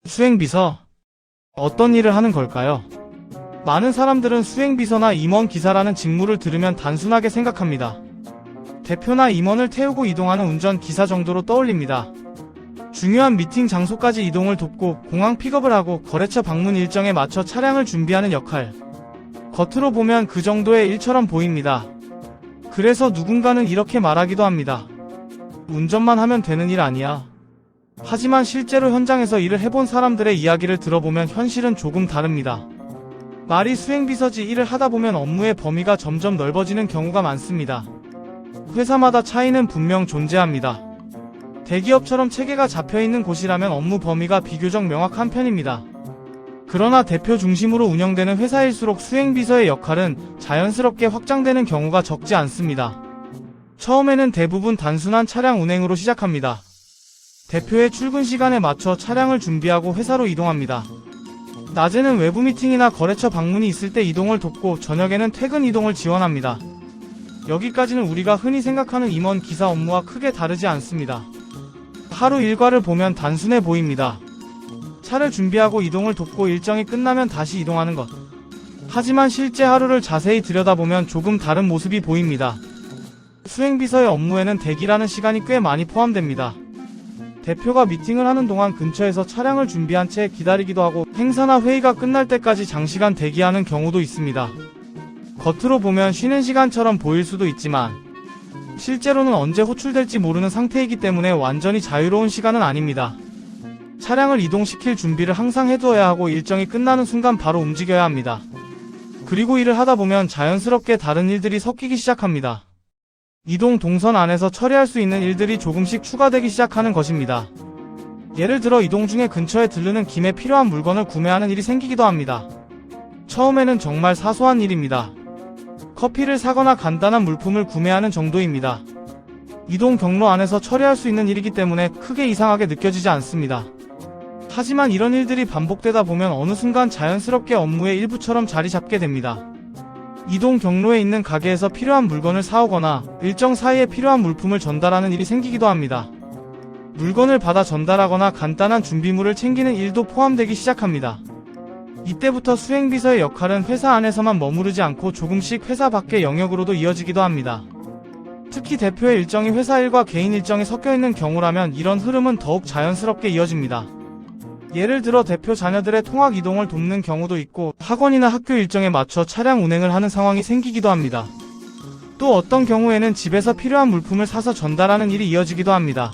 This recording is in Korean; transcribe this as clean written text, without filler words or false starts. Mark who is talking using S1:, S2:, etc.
S1: 수행비서? 어떤 일을 하는 걸까요? 많은 사람들은 수행비서나 임원기사라는 직무를 들으면 단순하게 생각합니다. 대표나 임원을 태우고 이동하는 운전기사 정도로 떠올립니다. 중요한 미팅 장소까지 이동을 돕고 공항 픽업을 하고 거래처 방문 일정에 맞춰 차량을 준비하는 역할. 겉으로 보면 그 정도의 일처럼 보입니다. 그래서 누군가는 이렇게 말하기도 합니다. 운전만 하면 되는 일 아니야. 하지만 실제로 현장에서 일을 해본 사람들의 이야기를 들어보면 현실은 조금 다릅니다. 말이 수행비서지 일을 하다보면 업무의 범위가 점점 넓어지는 경우가 많습니다. 회사마다 차이는 분명 존재합니다. 대기업처럼 체계가 잡혀있는 곳이라면 업무 범위가 비교적 명확한 편입니다. 그러나 대표 중심으로 운영되는 회사일수록 수행비서의 역할은 자연스럽게 확장되는 경우가 적지 않습니다. 처음에는 대부분 단순한 차량 운행으로 시작합니다. 대표의 출근 시간에 맞춰 차량을 준비하고 회사로 이동합니다. 낮에는 외부 미팅이나 거래처 방문이 있을 때 이동을 돕고 저녁에는 퇴근 이동을 지원합니다. 여기까지는 우리가 흔히 생각하는 임원 기사 업무와 크게 다르지 않습니다. 하루 일과를 보면 단순해 보입니다. 차를 준비하고 이동을 돕고 일정이 끝나면 다시 이동하는 것. 하지만 실제 하루를 자세히 들여다보면 조금 다른 모습이 보입니다. 수행비서의 업무에는 대기라는 시간이 꽤 많이 포함됩니다. 대표가 미팅을 하는 동안 근처에서 차량을 준비한 채 기다리기도 하고 행사나 회의가 끝날 때까지 장시간 대기하는 경우도 있습니다. 겉으로 보면 쉬는 시간처럼 보일 수도 있지만 실제로는 언제 호출될지 모르는 상태이기 때문에 완전히 자유로운 시간은 아닙니다. 차량을 이동시킬 준비를 항상 해두어야 하고 일정이 끝나는 순간 바로 움직여야 합니다. 그리고 일을 하다 보면 자연스럽게 다른 일들이 섞이기 시작합니다. 이동 동선 안에서 처리할 수 있는 일들이 조금씩 추가되기 시작하는 것입니다. 예를 들어 이동 중에 근처에 들르는 김에 필요한 물건을 구매하는 일이 생기기도 합니다. 처음에는 정말 사소한 일입니다. 커피를 사거나 간단한 물품을 구매하는 정도입니다. 이동 경로 안에서 처리할 수 있는 일이기 때문에 크게 이상하게 느껴지지 않습니다. 하지만 이런 일들이 반복되다 보면 어느 순간 자연스럽게 업무의 일부처럼 자리 잡게 됩니다. 이동 경로에 있는 가게에서 필요한 물건을 사오거나 일정 사이에 필요한 물품을 전달하는 일이 생기기도 합니다. 물건을 받아 전달하거나 간단한 준비물을 챙기는 일도 포함되기 시작합니다. 이때부터 수행비서의 역할은 회사 안에서만 머무르지 않고 조금씩 회사 밖의 영역으로도 이어지기도 합니다. 특히 대표의 일정이 회사 일과 개인 일정이 섞여있는 경우라면 이런 흐름은 더욱 자연스럽게 이어집니다. 예를 들어 대표 자녀들의 통학 이동을 돕는 경우도 있고 학원이나 학교 일정에 맞춰 차량 운행을 하는 상황이 생기기도 합니다. 또 어떤 경우에는 집에서 필요한 물품을 사서 전달하는 일이 이어지기도 합니다.